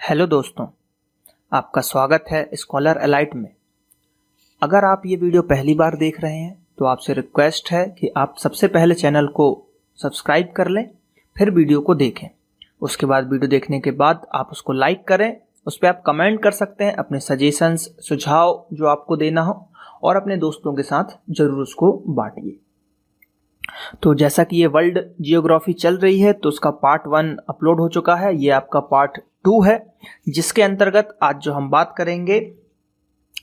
Hello दोस्तों, आपका स्वागत है स्कॉलर एलाइट में। अगर आप ये वीडियो पहली बार देख रहे हैं तो आपसे रिक्वेस्ट है कि आप सबसे पहले चैनल को सब्सक्राइब कर लें, फिर वीडियो को देखें। उसके बाद वीडियो देखने के बाद आप उसको लाइक करें, उस पर आप कमेंट कर सकते हैं अपने सजेशंस, सुझाव जो आपको देना हो, और अपने दोस्तों के साथ ज़रूर उसको बांटिए। तो जैसा कि ये वर्ल्ड जियोग्राफी चल रही है तो उसका पार्ट 1 अपलोड हो चुका है, ये आपका पार्ट 2 है, जिसके अंतर्गत आज जो हम बात करेंगे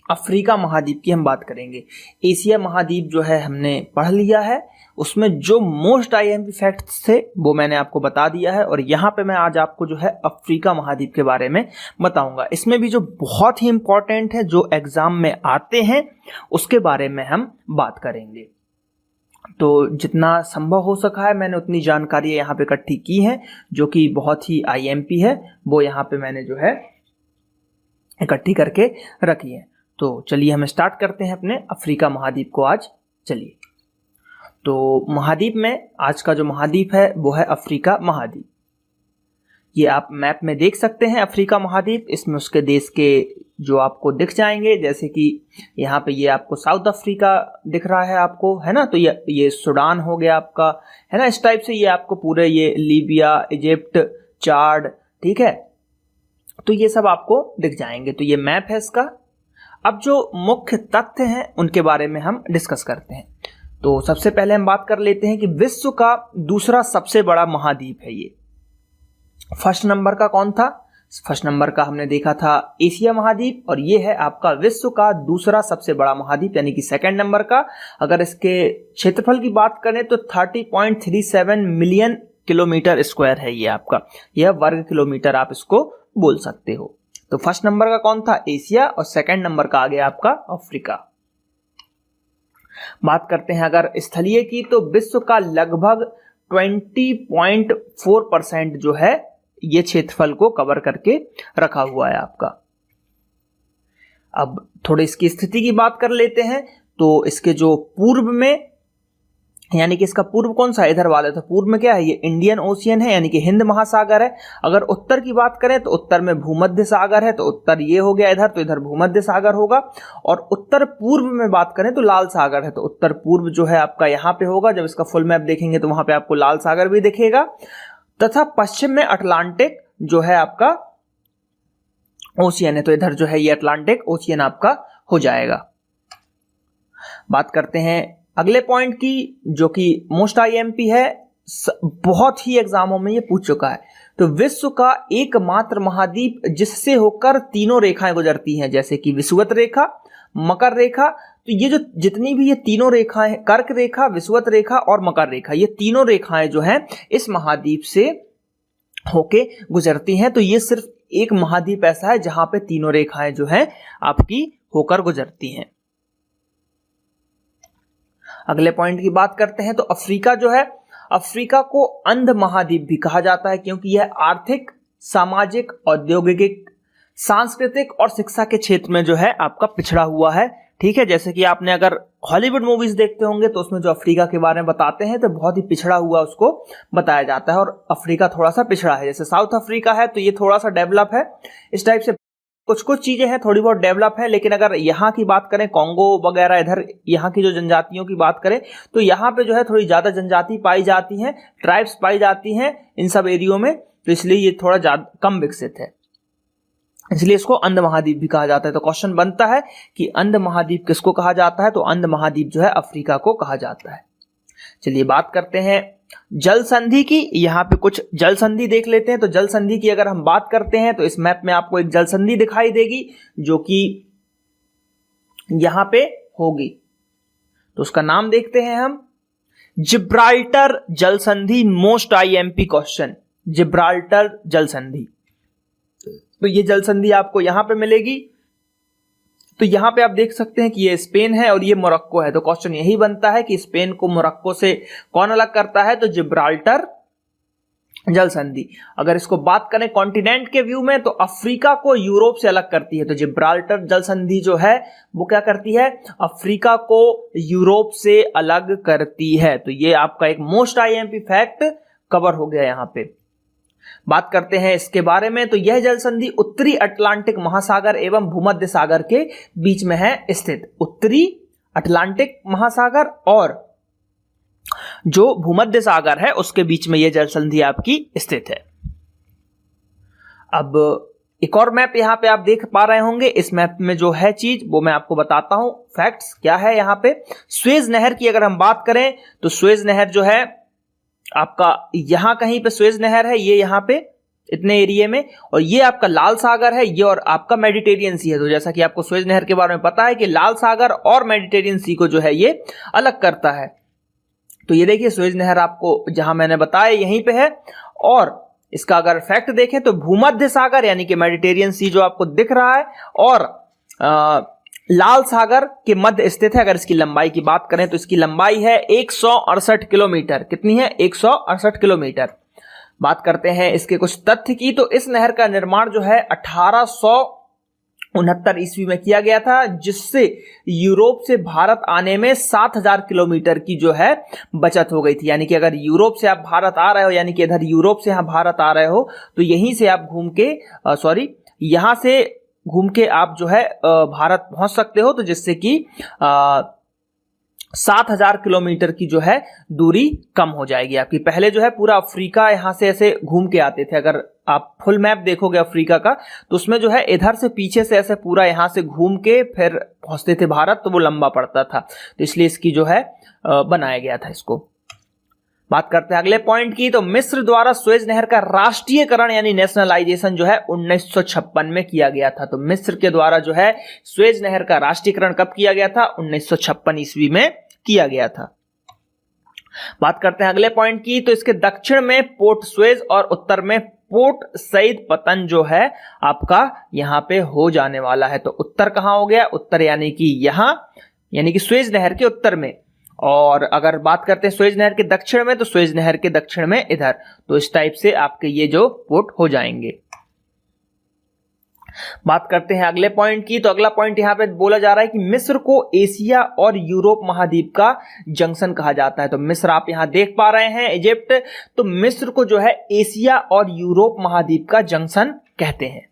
अफ्रीका महाद्वीप की हम बात करेंगे। एशिया महाद्वीप जो है हमने पढ़ लिया है, उसमें जो मोस्ट आईएमपी फैक्ट्स थे वो मैंने आपको बता दिया है, और यहाँ पे मैं आज आपको जो है अफ्रीका महाद्वीप के बारे में बताऊंगा। इसमें भी जो बहुत ही इंपॉर्टेंट है, जो एग्जाम में आते हैं, उसके बारे में हम बात करेंगे। तो जितना संभव हो सका है मैंने उतनी जानकारी यहाँ पे इकट्ठी की है, जो कि बहुत ही आईएमपी है, वो यहाँ पे मैंने जो है इकट्ठी करके रखी है। तो चलिए हम स्टार्ट करते हैं अपने अफ्रीका महाद्वीप को आज। चलिए, तो महाद्वीप में आज का जो महाद्वीप है वो है अफ्रीका महाद्वीप। ये आप मैप में देख सकते हैं अफ्रीका महाद्वीप। इसमें उसके देश के जो आपको दिख जाएंगे, जैसे कि यहाँ पे ये आपको साउथ अफ्रीका दिख रहा है आपको, है ना। तो ये सूडान हो गया आपका, है ना। इस टाइप से ये आपको पूरे ये लीबिया, इजिप्ट, चाड, ठीक है, तो ये सब आपको दिख जाएंगे। तो ये मैप है इसका। अब जो मुख्य तथ्य हैं उनके बारे में हम डिस्कस करते हैं। तो सबसे पहले हम बात कर लेते हैं कि विश्व का दूसरा सबसे बड़ा महाद्वीप है ये। फर्स्ट नंबर का कौन था? फर्स्ट नंबर का हमने देखा था एशिया महाद्वीप, और ये है आपका विश्व का दूसरा सबसे बड़ा महाद्वीप, यानी कि सेकंड नंबर का। अगर इसके क्षेत्रफल की बात करें तो 30.37 मिलियन किलोमीटर स्क्वायर है ये आपका, यह वर्ग किलोमीटर आप इसको बोल सकते हो। तो फर्स्ट नंबर का कौन था? एशिया, और सेकंड नंबर का आ गया आपका अफ्रीका। बात करते हैं अगर स्थलीय की, तो विश्व का लगभग 20.4% जो है ये क्षेत्रफल को कवर करके रखा हुआ है आपका। अब थोड़े इसकी स्थिति की बात कर लेते हैं। तो इसके जो पूर्व में, यानी कि इसका पूर्व कौन सा, इधर वाला, तो पूर्व में क्या है, ये इंडियन ओशियन है, यानी कि हिंद महासागर है। अगर उत्तर की बात करें तो उत्तर में भूमध्य सागर है, तो उत्तर ये हो गया इधर, तो इधर भूमध्य सागर होगा। और उत्तर पूर्व में बात करें तो लाल सागर है, तो उत्तर पूर्व जो है आपका यहाँ पे होगा। जब इसका फुल मैप देखेंगे तो वहां पे आपको लाल सागर भी दिखेगा। तथा पश्चिम में अटलांटिक जो है आपका ओशियन है, तो इधर जो है ये अटलांटिक ओशियन आपका हो जाएगा। बात करते हैं अगले पॉइंट की, जो कि मोस्ट आईएमपी है, बहुत ही एग्जामों में ये पूछ चुका है। तो विश्व का एकमात्र महाद्वीप जिससे होकर तीनों रेखाएं गुजरती हैं, जैसे कि विषुवत रेखा, मकर रेखा। तो ये जो जितनी भी ये तीनों रेखाएं, कर्क रेखा, विषुवत रेखा और मकर रेखा, ये तीनों रेखाएं जो हैं इस महाद्वीप से होके गुजरती हैं। तो ये सिर्फ एक महाद्वीप ऐसा है जहां पे तीनों रेखाएं जो हैं आपकी होकर गुजरती हैं। अगले पॉइंट की बात करते हैं। तो अफ्रीका जो है, अफ्रीका को अंध महाद्वीप भी कहा जाता है, क्योंकि यह आर्थिक, सामाजिक, औद्योगिक, सांस्कृतिक और शिक्षा के क्षेत्र में जो है आपका पिछड़ा हुआ है। ठीक है, जैसे कि आपने अगर हॉलीवुड मूवीज देखते होंगे तो उसमें जो अफ्रीका के बारे में बताते हैं तो बहुत ही पिछड़ा हुआ उसको बताया जाता है, और अफ्रीका थोड़ा सा पिछड़ा है। जैसे साउथ अफ्रीका है तो ये थोड़ा सा डेवलप है, इस टाइप से कुछ कुछ चीजें हैं थोड़ी बहुत डेवलप है। लेकिन अगर यहाँ की बात करें, कॉन्गो वगैरह, इधर यहाँ की जो जनजातियों की बात करें तो यहाँ पे जो है थोड़ी ज्यादा जनजाति पाई जाती हैं, ट्राइब्स पाई जाती हैं इन सब एरियो में, तो इसलिए ये थोड़ा ज्यादा कम विकसित है, इसलिए इसको अंध महाद्वीप भी कहा जाता है। तो क्वेश्चन बनता है कि अंध महाद्वीप किसको कहा जाता है? तो अंध महाद्वीप जो है अफ्रीका को कहा जाता है। चलिए बात करते हैं जल संधि की। यहाँ पे कुछ जल संधि देख लेते हैं। तो जल संधि की अगर हम बात करते हैं तो इस मैप में आपको एक जल संधि दिखाई देगी जो कि यहां पे होगी। तो उसका नाम देखते हैं हम, जिब्राल्टर जल संधि। मोस्ट आईएमपी क्वेश्चन, जिब्राल्टर जल संधि। तो ये जल संधि आपको यहां पे मिलेगी। तो यहां पे आप देख सकते हैं कि ये स्पेन है और ये मोरक्को है। तो क्वेश्चन यही बनता है कि स्पेन को मोरक्को से कौन अलग करता है? तो जिब्राल्टर जल संधि। अगर इसको बात करें कॉन्टिनेंट के व्यू में तो अफ्रीका को यूरोप से अलग करती है। तो जिब्राल्टर जल संधि जो है वो क्या करती है? अफ्रीका को यूरोप से अलग करती है। तो ये आपका एक मोस्ट आईएमपी फैक्ट कवर हो गया यहां पे। बात करते हैं इसके बारे में, तो यह जल संधि उत्तरी अटलांटिक महासागर एवं भूमध्य सागर के बीच में है स्थित। उत्तरी अटलांटिक महासागर और जो भूमध्य सागर है उसके बीच में यह जल संधि आपकी स्थित है। अब एक और मैप यहां पे आप देख पा रहे होंगे। इस मैप में जो है चीज वो मैं आपको बताता हूं। फैक्ट्स क्या है यहां पे। सुएज नहर की अगर हम बात करें तो सुएज नहर जो है आपका यहां कहीं पे सुएज नहर है, ये यहां पे इतने एरिया में, और ये आपका लाल सागर है, ये और आपका मेडिटेरियन सी है। तो जैसा कि आपको सुएज नहर के बारे में पता है कि लाल सागर और मेडिटेरियन सी को जो है ये अलग करता है। तो ये देखिए सुएज नहर आपको जहां मैंने बताया यहीं पे है। और इसका अगर फैक्ट देखें तो भूमध्य सागर यानी कि मेडिटेरियन सी जो आपको दिख रहा है और लाल सागर के मध्य स्थित है। अगर इसकी लंबाई की बात करें तो इसकी लंबाई है 168 किलोमीटर। कितनी है? 168 किलोमीटर। बात करते हैं इसके कुछ तथ्य की, तो इस नहर का निर्माण जो है 1869 ईस्वी में किया गया था, जिससे यूरोप से भारत आने में 7000 किलोमीटर की जो है बचत हो गई थी। यानी कि अगर यूरोप से आप भारत आ रहे हो, यानी कि इधर यूरोप से यहां भारत आ रहे हो, तो यहीं से आप यहां से घूम के आप जो है भारत पहुंच सकते हो। तो जिससे कि 7000 किलोमीटर की जो है दूरी कम हो जाएगी आपकी। पहले जो है पूरा अफ्रीका यहां से ऐसे घूम के आते थे। अगर आप फुल मैप देखोगे अफ्रीका का तो उसमें जो है इधर से पीछे से ऐसे पूरा यहां से घूम के फिर पहुंचते थे भारत, तो वो लंबा पड़ता था। तो इसलिए इसकी जो है बनाया गया था इसको। बात करते हैं अगले पॉइंट की, तो मिस्र द्वारा सुएज नहर का राष्ट्रीयकरण यानी नेशनलाइजेशन जो है 1956 में किया गया था। तो मिस्र के द्वारा जो है सुएज नहर का राष्ट्रीयकरण कब किया गया था? 1956 ईस्वी में किया गया था। बात करते हैं अगले पॉइंट की, तो इसके दक्षिण में पोर्ट सुएज और उत्तर में पोर्ट सईद पतन जो है आपका यहां पे हो जाने वाला है। तो उत्तर कहां हो गया? उत्तर यानी कि यहां, यानी कि सुएज नहर के उत्तर में। और अगर बात करते हैं सुएज नहर के दक्षिण में, तो सुएज नहर के दक्षिण में इधर। तो इस टाइप से आपके ये जो पोर्ट हो जाएंगे। बात करते हैं अगले पॉइंट की, तो अगला पॉइंट यहां पे बोला जा रहा है कि मिस्र को एशिया और यूरोप महाद्वीप का जंक्शन कहा जाता है। तो मिस्र आप यहां देख पा रहे हैं, इजिप्ट, तो मिस्र को जो है एशिया और यूरोप महाद्वीप का जंक्शन कहते हैं।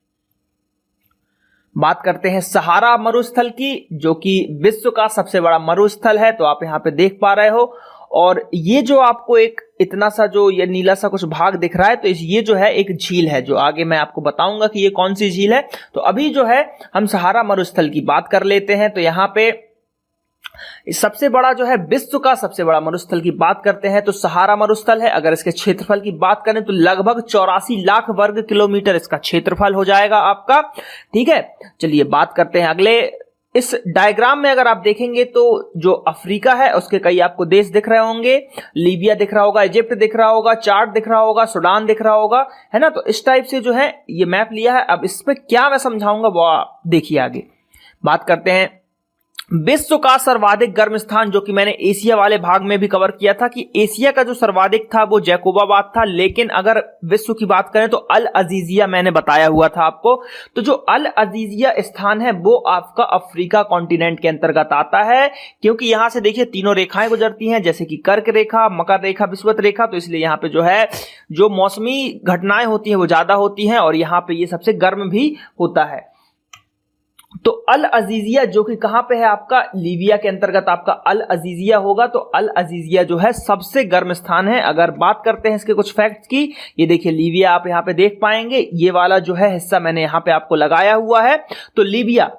बात करते हैं सहारा मरुस्थल की, जो कि विश्व का सबसे बड़ा मरुस्थल है। तो आप यहां पे देख पा रहे हो, और ये जो आपको एक इतना सा जो ये नीला सा कुछ भाग दिख रहा है, तो ये जो है एक झील है, जो आगे मैं आपको बताऊंगा कि ये कौन सी झील है। तो अभी जो है हम सहारा मरुस्थल की बात कर लेते हैं। तो यहां पे सबसे बड़ा जो है विश्व का सबसे बड़ा मरुस्थल की बात करते हैं तो सहारा मरुस्थल है। अगर इसके क्षेत्रफल की बात करें तो लगभग 84 लाख वर्ग किलोमीटर इसका क्षेत्रफल हो जाएगा आपका। ठीक है, चलिए बात करते हैं अगले। इस डायग्राम में अगर आप देखेंगे तो जो अफ्रीका है उसके कई आपको देश दिख रहे होंगे। लीबिया दिख रहा होगा, इजिप्ट दिख रहा होगा, चाड दिख रहा होगा, सूडान दिख रहा होगा, है ना। तो इस टाइप से जो है ये मैप लिया है। अब इस पे क्या मैं समझाऊंगा वो आप देखिए आगे। बात करते हैं विश्व का सर्वाधिक गर्म स्थान, जो कि मैंने एशिया वाले भाग में भी कवर किया था कि एशिया का जो सर्वाधिक था वो जैकोबाबाद था। लेकिन अगर विश्व की बात करें तो अल अजीजिया मैंने बताया हुआ था आपको। तो जो अल अजीजिया स्थान है वो आपका अफ्रीका कॉन्टिनेंट के अंतर्गत आता है, क्योंकि यहां से देखिए तीनों रेखाएं गुजरती हैं, जैसे कि कर्क रेखा, मकर रेखा, विषुवत रेखा। तो इसलिए यहां पे जो है जो मौसमी घटनाएं होती हैं वो ज्यादा होती हैं, और यहां पे ये सबसे गर्म भी होता है। तो अल अजीजिया जो कि कहां पे है आपका लीबिया के अंतर्गत आपका अल अजीजिया होगा। तो अल अजीजिया जो है सबसे गर्म स्थान है। अगर बात करते हैं इसके कुछ फैक्ट्स की, ये देखिए लीबिया आप यहां पे देख पाएंगे, ये वाला जो है हिस्सा मैंने यहां पे आपको लगाया हुआ है। तो लीबिया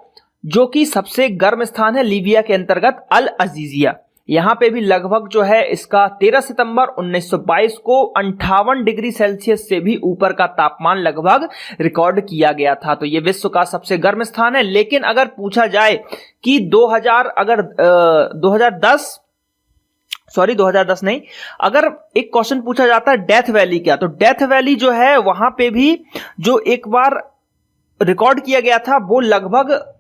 जो कि सबसे गर्म स्थान है लीबिया के अंतर्गत अल अजीजिया, यहां पे भी लगभग जो है इसका 13 सितंबर 1922 को 58 डिग्री सेल्सियस से भी ऊपर का तापमान लगभग रिकॉर्ड किया गया था। तो ये विश्व का सबसे गर्म स्थान है। लेकिन अगर पूछा जाए कि 2010 नहीं, अगर एक क्वेश्चन पूछा जाता है डेथ वैली क्या, तो डेथ वैली जो है वहां पे भी जो एक बार रिकॉर्ड किया गया था वो लगभग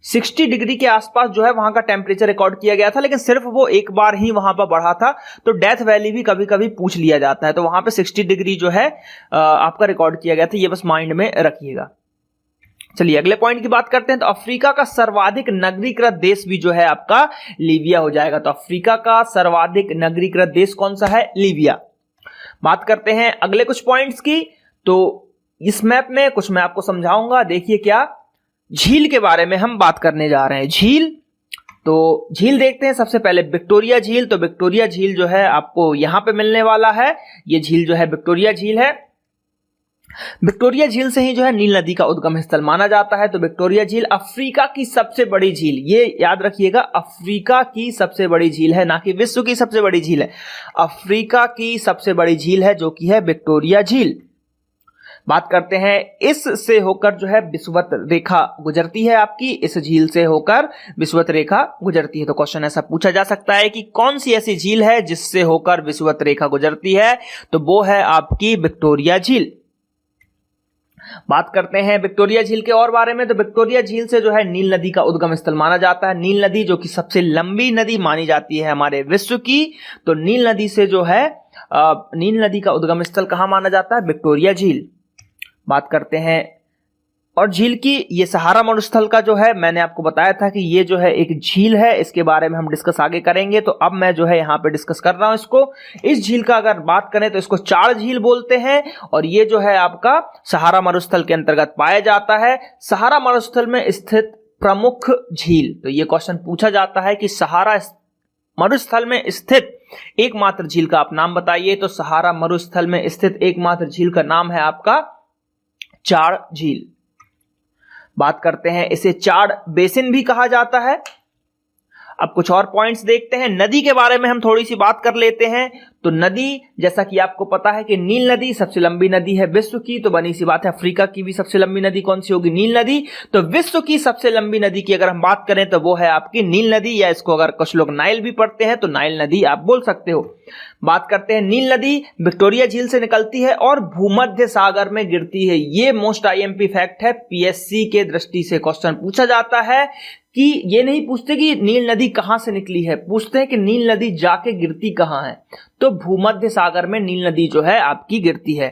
60 डिग्री के आसपास जो है वहां का टेम्परेचर रिकॉर्ड किया गया था। लेकिन सिर्फ वो एक बार ही वहां पर बढ़ा था। तो डेथ वैली भी कभी कभी पूछ लिया जाता है, तो वहां पे 60 डिग्री जो है आपका रिकॉर्ड किया गया था। ये बस माइंड में रखिएगा। चलिए अगले पॉइंट की बात करते हैं। तो अफ्रीका का सर्वाधिक नगरीकृत देश भी जो है आपका लीबिया हो जाएगा। तो अफ्रीका का सर्वाधिक नगरीकृत देश कौन सा है? लीबिया। बात करते हैं अगले कुछ पॉइंट्स की। तो इस मैप में कुछ मैं आपको समझाऊंगा। देखिए क्या झील के बारे में हम बात करने जा रहे हैं। झील, तो झील देखते हैं सबसे पहले विक्टोरिया झील। तो विक्टोरिया झील जो है आपको यहां पे मिलने वाला है। ये झील जो है विक्टोरिया झील है। विक्टोरिया झील से ही जो है नील नदी का उद्गम स्थल माना जाता है। तो विक्टोरिया झील अफ्रीका की सबसे बड़ी झील, ये याद रखिएगा, अफ्रीका की सबसे बड़ी झील है, ना कि विश्व की सबसे बड़ी झील है। अफ्रीका की सबसे बड़ी झील है जो कि है विक्टोरिया झील। बात करते हैं, इससे होकर जो है विषुवत रेखा गुजरती है आपकी, इस झील से होकर विषुवत रेखा गुजरती है। तो क्वेश्चन ऐसा पूछा जा सकता है कि कौन सी ऐसी झील है जिससे होकर विषुवत रेखा गुजरती है, तो वो है आपकी विक्टोरिया झील। बात करते हैं विक्टोरिया झील के और बारे में। तो विक्टोरिया झील से जो है नील नदी का उद्गम स्थल माना जाता है। नील नदी जो कि सबसे लंबी नदी मानी जाती है हमारे विश्व की, तो नील नदी से जो है नील नदी का उद्गम स्थल कहां माना जाता है, विक्टोरिया झील। बात करते हैं और झील की, ये सहारा मरुस्थल का जो है मैंने आपको बताया था कि ये जो है एक झील है, इसके बारे में हम डिस्कस आगे करेंगे। तो अब मैं जो है यहाँ पे डिस्कस कर रहा हूं इसको। इस झील का अगर बात करें तो इसको चाड़ झील बोलते हैं और ये जो है आपका सहारा मरुस्थल के अंतर्गत पाया जाता है। सहारा मरुस्थल में स्थित प्रमुख झील, तो ये क्वेश्चन पूछा जाता है कि सहारा मरुस्थल में स्थित एकमात्र झील का आप नाम बताइए। तो सहारा मरुस्थल में स्थित एकमात्र झील का नाम है आपका चाड़ झील। बात करते हैं, इसे चाड़ बेसिन भी कहा जाता है। अब कुछ और पॉइंट्स देखते हैं। नदी के बारे में हम थोड़ी सी बात कर लेते हैं। तो नदी, जैसा कि आपको पता है कि नील नदी सबसे लंबी नदी है विश्व की, तो बनी सी बात है अफ्रीका की भी सबसे लंबी नदी कौन सी होगी, नील नदी। तो विश्व की सबसे लंबी नदी की अगर हम बात करें तो वो है आपकी नील नदी, या इसको अगर कुछ लोग नाइल भी पढ़ते हैं तो नाइल नदी आप बोल सकते हो। बात करते हैं, नील नदी विक्टोरिया झील से निकलती है और भूमध्य सागर में गिरती है। ये मोस्ट आईएमपी फैक्ट है, पीएससी के दृष्टि से क्वेश्चन पूछा जाता है कि ये नहीं पूछते कि नील नदी कहां से निकली है, पूछते हैं कि नील नदी जाके गिरती कहां है। तो भूमध्य सागर में नील नदी जो है आपकी गिरती है।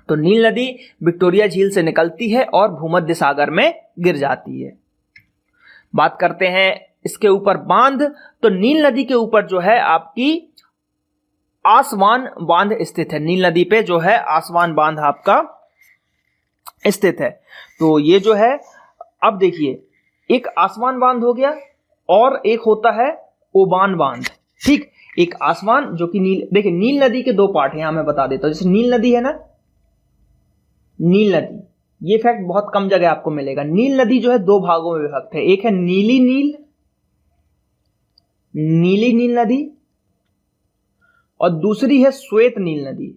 तो नील नदी विक्टोरिया झील से निकलती है और भूमध्य सागर में गिर जाती है। बात करते हैं इसके ऊपर बांध। तो नील नदी के ऊपर जो है आपकी आसवान बांध स्थित है। नील नदी पे जो है आसवान बांध आपका स्थित है। तो ये जो है, अब देखिए, एक आसमान बांध हो गया और एक होता है ओबान बांध। ठीक, एक आसमान जो कि देखिए नील नदी के दो पार्ट हैं, यहां मैं बता देता हूं। जैसे नील नदी है ना, नील नदी, ये फैक्ट बहुत कम जगह आपको मिलेगा। नील नदी जो है दो भागों में विभक्त है। एक है नीली नील नदी और दूसरी है श्वेत नील नदी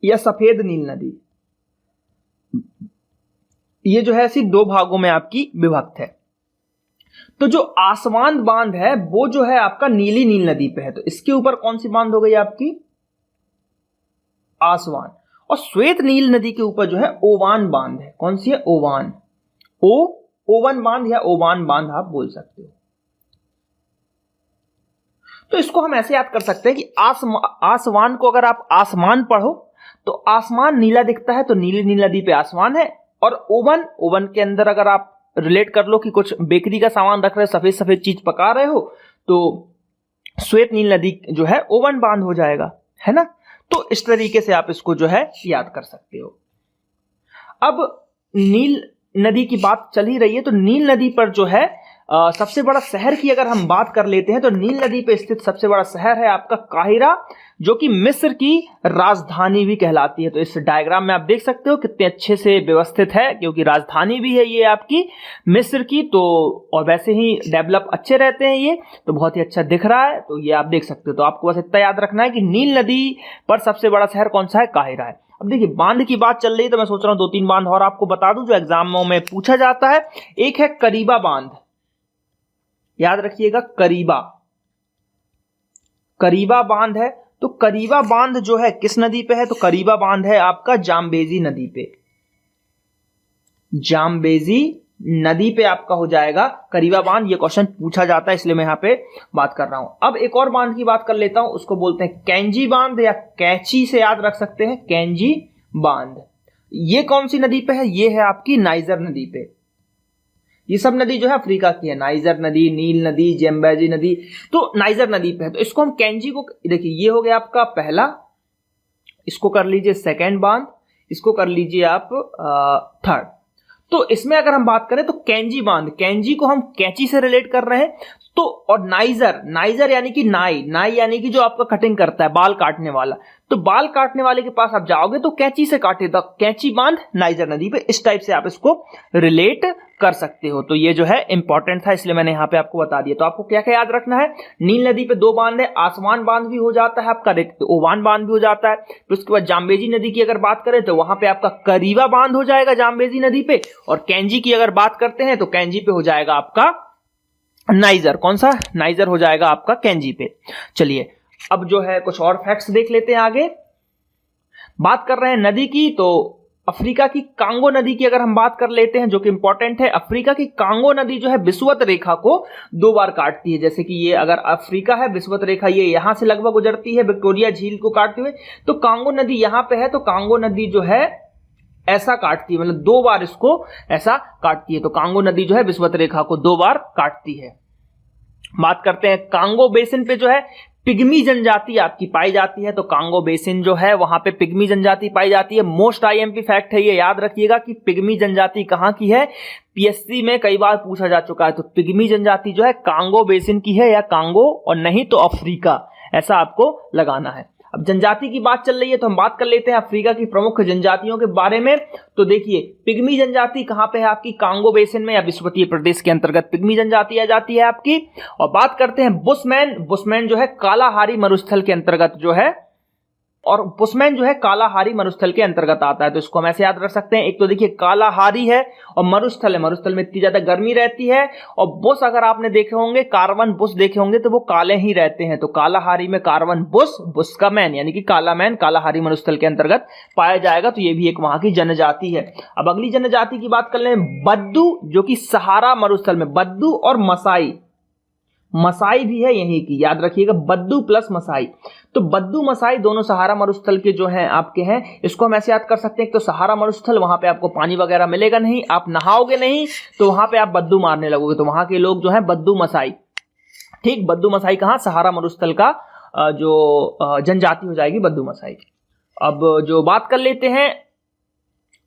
या सफेद नील नदी। ये जो है ऐसी दो भागों में आपकी विभक्त है। तो जो आसवान बांध है वो जो है आपका नीली नील नदी पे है, तो इसके ऊपर कौन सी बांध हो गई आपकी, आसवान। और श्वेत नील नदी के ऊपर जो है ओवान बांध है। कौन सी है, ओवान। ओवन बांध या ओवान बांध आप बोल सकते हो। तो इसको हम ऐसे याद कर सकते हैं कि आसवान को अगर आप आसमान पढ़ो तो आसमान नीला दिखता है, तो नीली नील नदी पे आसमान है। और ओवन के अंदर अगर आप रिलेट कर लो कि कुछ बेकरी का सामान रख रहे हो, सफेद सफेद चीज पका रहे हो, तो श्वेत नील नदी जो है ओवन बांध हो जाएगा, है ना। तो इस तरीके से आप इसको जो है याद कर सकते हो। अब नील नदी की बात चल ही रही है, तो नील नदी पर जो है सबसे बड़ा शहर की अगर हम बात कर लेते हैं तो नील नदी पे स्थित सबसे बड़ा शहर है आपका काहिरा, जो कि मिस्र की राजधानी भी कहलाती है। तो इस डायग्राम में आप देख सकते हो कितने अच्छे से व्यवस्थित है, क्योंकि राजधानी भी है ये आपकी मिस्र की। तो और वैसे ही डेवलप अच्छे रहते हैं ये, तो बहुत ही अच्छा दिख रहा है। तो ये आप देख सकते हो। तो आपको बस इतना याद रखना है कि नील नदी पर सबसे बड़ा शहर कौन सा है, काहिरा है। अब देखिए बांध की बात चल रही है, तो मैं सोच रहा हूं 2-3 बांध और आपको बता दूं जो एग्जामों में पूछा जाता है। एक है करीबा बांध, याद रखिएगा, करीबा बांध है। तो करीबा बांध जो है किस नदी पे है, तो करीबा बांध है आपका जाम्बेजी नदी पे। जाम्बेजी नदी पे आपका हो जाएगा करीबा बांध। ये क्वेश्चन पूछा जाता है, इसलिए मैं यहां पे बात कर रहा हूं। अब एक और बांध की बात कर लेता हूं, उसको बोलते हैं कैंजी बांध या कैची से याद रख सकते हैं, कैंजी बांध। ये कौन सी नदी पे है, ये है आपकी नाइजर नदी पे। ये सब नदी जो है अफ्रीका की है, नाइजर नदी, नील नदी, जेम्बेजी नदी, तो नाइजर नदी पे है। तो इसको हम कैंजी को, देखिए ये हो गया आपका पहला, इसको कर लीजिए सेकेंड बांध, इसको कर लीजिए आप थर्ड। तो इसमें अगर हम बात करें तो कैंजी बांध, कैंजी को हम कैंची से रिलेट कर रहे हैं। तो और नाइजर, नाइजर यानी कि नाई, नाई यानी कि जो आपका कटिंग करता है, बाल काटने वाला। तो बाल काटने वाले के पास आप जाओगे तो कैंची से काटे, तो कैंची बांध नाइजर नदी पे, इस टाइप से आप इसको रिलेट कर सकते हो। तो ये जो है इंपॉर्टेंट था, इसलिए मैंने यहां पे आपको बता दिया। तो आपको क्या क्या याद रखना है, नील नदी पे 2 बांध है, आसमान बांध भी हो जाता है आपका, ओवान बांध भी हो जाता है। फिर उसके बाद जाम्बेजी नदी की अगर बात करें तो वहां पे आपका करीवा बांध हो जाएगा जाम्बेजी नदी पे, और कैंजी की अगर बात करते हैं तो कैंजी पे हो जाएगा आपका नाइजर। कौन सा, नाइजर हो जाएगा आपका कैंजी पे। चलिए अब जो है कुछ और फैक्ट्स देख लेते हैं। आगे बात कर रहे हैं नदी की, तो अफ्रीका की कांगो नदी की अगर हम बात कर लेते हैं, जो कि इंपॉर्टेंट है। अफ्रीका की कांगो नदी जो है विषुवत रेखा को 2 बार काटती है। जैसे कि ये अगर अफ्रीका है, विषुवत रेखा ये यहां से लगभग गुजरती है विक्टोरिया झील को काटते हुए, तो कांगो नदी यहां पे है, तो कांगो नदी जो है ऐसा काटती है, मतलब 2 बार इसको ऐसा काटती है। तो कांगो नदी जो है विषुवत रेखा को 2 बार काटती है। बात करते हैं कांगो बेसिन पे, जो है पिग्मी जनजाति आपकी पाई जाती है। तो कांगो बेसिन जो है वहां पे पिग्मी जनजाति पाई जाती है। मोस्ट आईएमपी फैक्ट है ये, याद रखिएगा कि पिग्मी जनजाति कहां की है, पीएससी में कई बार पूछा जा चुका है। तो पिग्मी जनजाति जो है कांगो बेसिन की है, या कांगो और नहीं तो अफ्रीका, ऐसा आपको लगाना है। अब जनजाति की बात चल रही है तो हम बात कर लेते हैं अफ्रीका की प्रमुख जनजातियों के बारे में। तो देखिए पिग्मी जनजाति कहां पे है आपकी, कांगो बेसिन में या विषुवतीय प्रदेश के अंतर्गत पिग्मी जनजाति आ जाती है आपकी। और बात करते हैं बुशमैन, बुशमैन जो है कालाहारी मरुस्थल के अंतर्गत जो है, और बुशमैन जो है कालाहारी मरुस्थल के अंतर्गत आता है। तो इसको हम ऐसे याद रख सकते हैं, एक तो देखिए कालाहारी है और मरुस्थल है, मरुस्थल में इतनी ज्यादा गर्मी रहती है। और बुश अगर आपने देखे होंगे, कार्बन बुश देखे होंगे, तो वो काले ही रहते हैं। तो कालाहारी में कार्बन बुश, बुश का मैन यानी कि काला मैन कालाहारी मरुस्थल के अंतर्गत पाया जाएगा। तो ये भी एक वहां की जनजाति है। अब अगली जनजाति की बात कर लें, बद्दू, जो कि सहारा मरुस्थल में, बद्दू और मसाई, मसाई भी है यहीं की, याद रखिएगा बद्दू प्लस मसाई। तो बद्दू मसाई दोनों सहारा मरुस्थल के जो हैं आपके हैं। इसको हम ऐसे याद कर सकते हैं, तो सहारा मरुस्थल वहां पे आपको पानी वगैरह मिलेगा नहीं, आप नहाओगे नहीं, तो वहां पे आप बद्दू मारने लगोगे। तो वहां के लोग जो है बद्दू मसाई, ठीक, बद्दू मसाई कहां, सहारा मरुस्थल का जो जनजाति हो जाएगी बद्दू मसाई। अब जो बात कर लेते हैं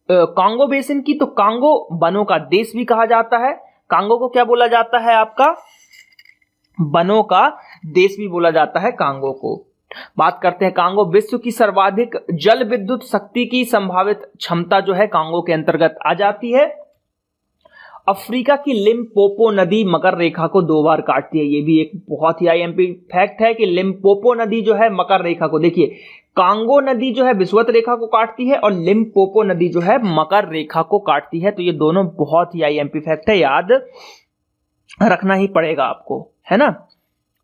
कांगो बेसिन की, तो कांगो वनों का देश भी कहा जाता है। कांगो को क्या बोला जाता है आपका, वनों का देश भी बोला जाता है कांगो को। बात करते हैं कांगो विश्व की सर्वाधिक जल विद्युत शक्ति की संभावित क्षमता जो है कांगो के अंतर्गत आ जाती है। अफ्रीका की लिम्पोपो नदी मकर रेखा को 2 बार काटती है। ये भी एक बहुत ही आईएमपी फैक्ट है कि लिम्पोपो नदी जो है मकर रेखा को, देखिए कांगो नदी जो है विषुवत रेखा को काटती है और लिम्पोपो नदी जो है मकर रेखा को काटती है। तो ये दोनों बहुत ही आईएमपी फैक्ट है, याद रखना ही पड़ेगा आपको, है ना।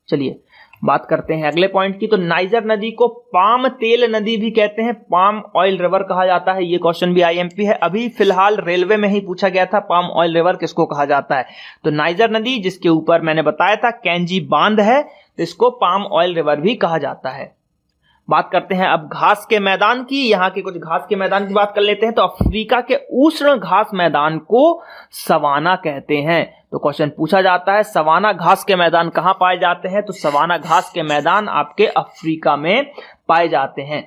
चलिए बात करते हैं अगले पॉइंट की। तो नाइजर नदी को पाम तेल नदी भी कहते हैं, पाम ऑयल रिवर कहा जाता है। ये क्वेश्चन भी आईएमपी है, अभी फिलहाल रेलवे में ही पूछा गया था, पाम ऑयल रिवर किसको कहा जाता है। तो नाइजर नदी जिसके ऊपर मैंने बताया था कैंजी बांध है, तो इसको पाम ऑयल रिवर भी कहा जाता है। बात करते हैं अब घास के मैदान की, यहाँ के कुछ घास के मैदान की बात कर लेते हैं। तो अफ्रीका के उष्ण घास मैदान को सवाना कहते हैं। तो क्वेश्चन पूछा जाता है सवाना घास के मैदान कहां पाए जाते हैं, तो सवाना घास के मैदान आपके अफ्रीका में पाए जाते हैं।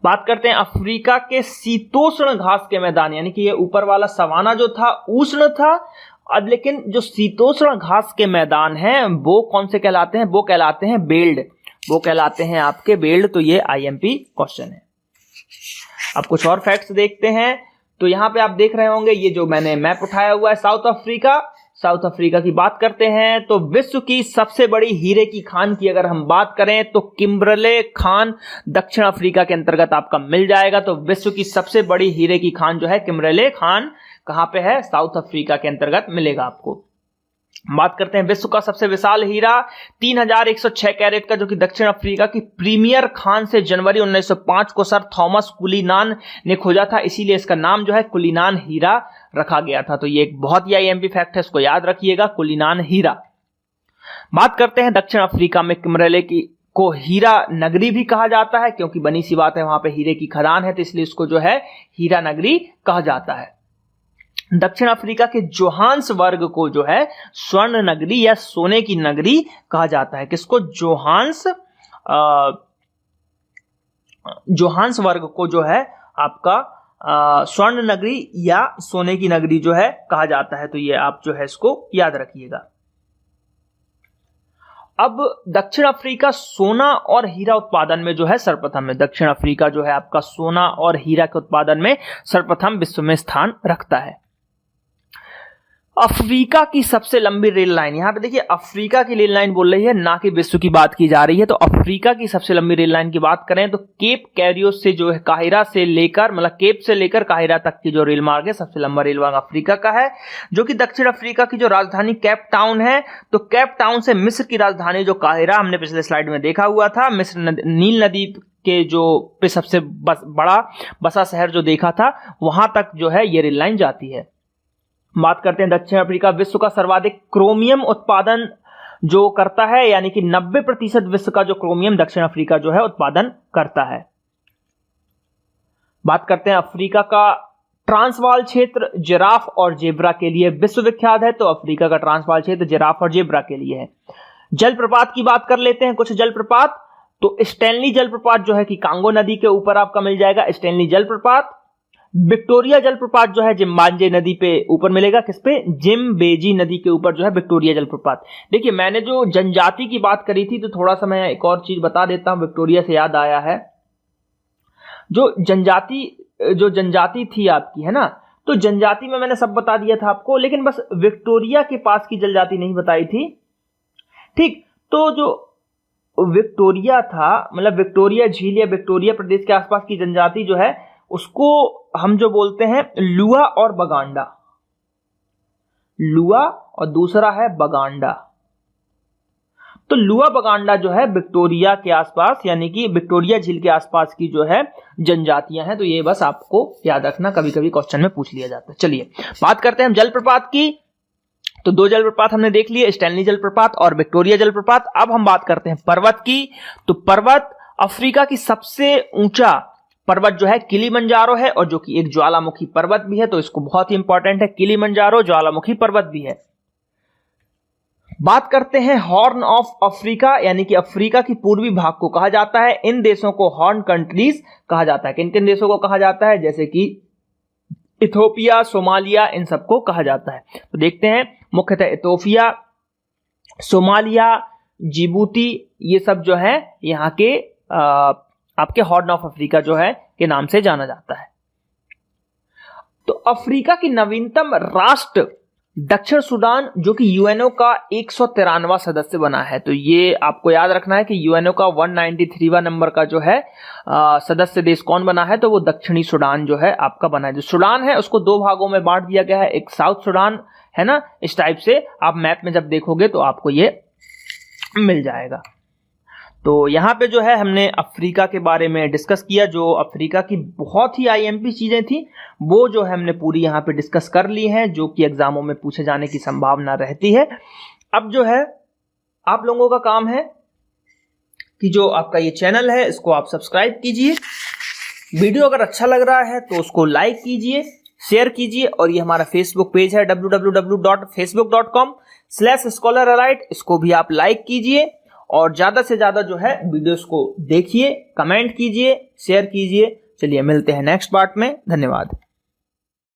बात करते हैं अफ्रीका के शीतोष्ण घास के मैदान, यानी कि ये ऊपर वाला सवाना जो था उष्ण था, अब लेकिन जो शीतोष्ण घास के मैदान हैं वो कौन से कहलाते हैं, वो कहलाते हैं बेल्ड, वो कहलाते हैं आपके बेल्ड। तो ये आईएमपी क्वेश्चन है। अब कुछ और फैक्ट्स देखते हैं। तो यहां पे आप देख रहे होंगे ये जो मैंने मैप उठाया हुआ है साउथ अफ्रीका, साउथ अफ्रीका की बात करते हैं। तो विश्व की सबसे बड़ी हीरे की खान की अगर हम बात करें तो किम्बरले खान दक्षिण अफ्रीका के अंतर्गत आपका मिल जाएगा। तो विश्व की सबसे बड़ी हीरे की खान जो है किम्बरले खान कहां पे है, साउथ अफ्रीका के अंतर्गत मिलेगा आपको। बात करते हैं विश्व का सबसे विशाल हीरा 3106 कैरेट का, जो कि दक्षिण अफ्रीका की प्रीमियर खान से जनवरी 1905 को सर थॉमस कुलीनान ने खोजा था, इसीलिए इसका नाम जो है कुलीनान हीरा रखा गया था। तो ये एक बहुत ही आईएमपी फैक्ट है, इसको याद रखिएगा, कुलीनान हीरा। बात करते हैं दक्षिण अफ्रीका में किम्बरले की को हीरा नगरी भी कहा जाता है, क्योंकि बनी सी बात है वहां पे हीरे की खदान है, तो इसलिए इसको जो है हीरा नगरी कहा जाता है। दक्षिण अफ्रीका के जोहान्सबर्ग को जो है स्वर्ण नगरी या सोने की नगरी कहा जाता है। किसको, जोहान्सबर्ग को जो है आपका स्वर्ण नगरी या सोने की नगरी जो है कहा जाता है। तो ये आप जो है इसको याद रखिएगा। अब दक्षिण अफ्रीका सोना और हीरा उत्पादन में जो है सर्वप्रथम है। दक्षिण अफ्रीका जो है आपका सोना और हीरा के उत्पादन में सर्वप्रथम विश्व में स्थान रखता है। अफ्रीका की सबसे लंबी रेल लाइन, यहां पे देखिए अफ्रीका की रेल लाइन बोल रही है, ना कि विश्व की बात की जा रही है। तो अफ्रीका की सबसे लंबी रेल लाइन की बात करें तो केप कैरियो से जो है काहिरा से लेकर मतलब केप से लेकर काहिरा तक की जो रेल मार्ग है, सबसे लंबा रेल मार्ग अफ्रीका का है, जो कि दक्षिण अफ्रीका की जो राजधानी केप टाउन है, तो केप टाउन से मिस्र की राजधानी जो काहिरा, हमने पिछले स्लाइड में देखा हुआ था, मिस्र नील नदी के जो पे सबसे बड़ा बसा शहर जो देखा था, वहां तक जो है ये रेल लाइन जाती है। बात करते हैं दक्षिण अफ्रीका विश्व का सर्वाधिक क्रोमियम उत्पादन जो करता है, यानी कि 90% विश्व का जो क्रोमियम दक्षिण अफ्रीका जो है उत्पादन करता है। बात करते हैं अफ्रीका का ट्रांसवाल क्षेत्र जिराफ और जेब्रा के लिए विश्वविख्यात है। तो अफ्रीका का ट्रांसवाल क्षेत्र जिराफ और जेब्रा के लिए है। जलप्रपात की बात कर लेते हैं, कुछ जलप्रपात। तो स्टैनली जलप्रपात जो है कि कांगो नदी के ऊपर आपका मिल जाएगा, स्टैनली जलप्रपात। विक्टोरिया जलप्रपात जो है जिम्बाब्वे नदी पे ऊपर मिलेगा, किस पे, जिम्बेजी नदी के ऊपर जो है विक्टोरिया जलप्रपात। देखिए मैंने जो जनजाति की बात करी थी, तो थोड़ा सा मैं एक और चीज बता देता हूं, विक्टोरिया से याद आया है। जो जनजाति थी आपकी, है ना, तो जनजाति में मैंने सब बता दिया था आपको, लेकिन बस विक्टोरिया के पास की जनजाति नहीं बताई थी। ठीक, तो जो विक्टोरिया था, मतलब विक्टोरिया झील या विक्टोरिया प्रदेश के आसपास की जनजाति जो है, उसको हम जो बोलते हैं लुआ और बगांडा। लुआ और दूसरा है बगांडा। तो लुआ बगांडा जो है विक्टोरिया के आसपास, यानी कि विक्टोरिया झील के आसपास की जो है जनजातियां हैं। तो ये बस आपको याद रखना, कभी कभी क्वेश्चन में पूछ लिया जाता है। चलिए बात करते हैं हम जलप्रपात की। तो दो जलप्रपात हमने देख लिए, स्टैनली जलप्रपात और विक्टोरिया जलप्रपात। अब हम बात करते हैं पर्वत की। तो पर्वत, अफ्रीका की सबसे ऊंचा पर्वत जो है किलिमंजारो है, और जो कि एक ज्वालामुखी पर्वत भी है, तो इसको बहुत ही इंपॉर्टेंट है, किलिमंजारो ज्वालामुखी पर्वत भी है। बात करते हैं हॉर्न ऑफ अफ्रीका, यानी कि अफ्रीका की पूर्वी भाग को कहा जाता है। इन देशों को हॉर्न कंट्रीज कहा जाता है। किन किन देशों को कहा जाता है, जैसे कि इथोपिया, सोमालिया, इन सबको कहा जाता है। तो देखते हैं, मुख्यतः इथोपिया, सोमालिया, जिबूती, ये सब जो है यहाँ के आपके हॉर्न ऑफ अफ्रीका जो है के नाम से जाना जाता है। तो अफ्रीका की नवीनतम राष्ट्र दक्षिण सूडान, जो कि यूएनओ का 193वां सदस्य बना है। तो ये आपको याद रखना है कि यूएनओ का 193वां नंबर का जो है सदस्य देश कौन बना है, तो वो दक्षिणी सूडान जो है आपका बना है। जो सूडान है उसको दो भागों में बांट दिया गया है, एक साउथ सूडान है ना, इस टाइप से आप मैप में जब देखोगे तो आपको ये मिल जाएगा। तो यहाँ पे जो है हमने अफ्रीका के बारे में डिस्कस किया। जो अफ्रीका की बहुत ही आईएमपी चीजें थी वो जो है हमने पूरी यहाँ पे डिस्कस कर ली हैं, जो कि एग्जामों में पूछे जाने की संभावना रहती है। अब जो है आप लोगों का काम है कि जो आपका ये चैनल है इसको आप सब्सक्राइब कीजिए। वीडियो अगर अच्छा लग रहा है तो उसको लाइक कीजिए, शेयर कीजिए, और ये हमारा फेसबुक पेज है www.facebook.com/scholaralite, इसको भी आप लाइक कीजिए और ज्यादा से ज्यादा जो है वीडियोस को देखिए, कमेंट कीजिए, शेयर कीजिए। चलिए मिलते हैं नेक्स्ट पार्ट में। धन्यवाद।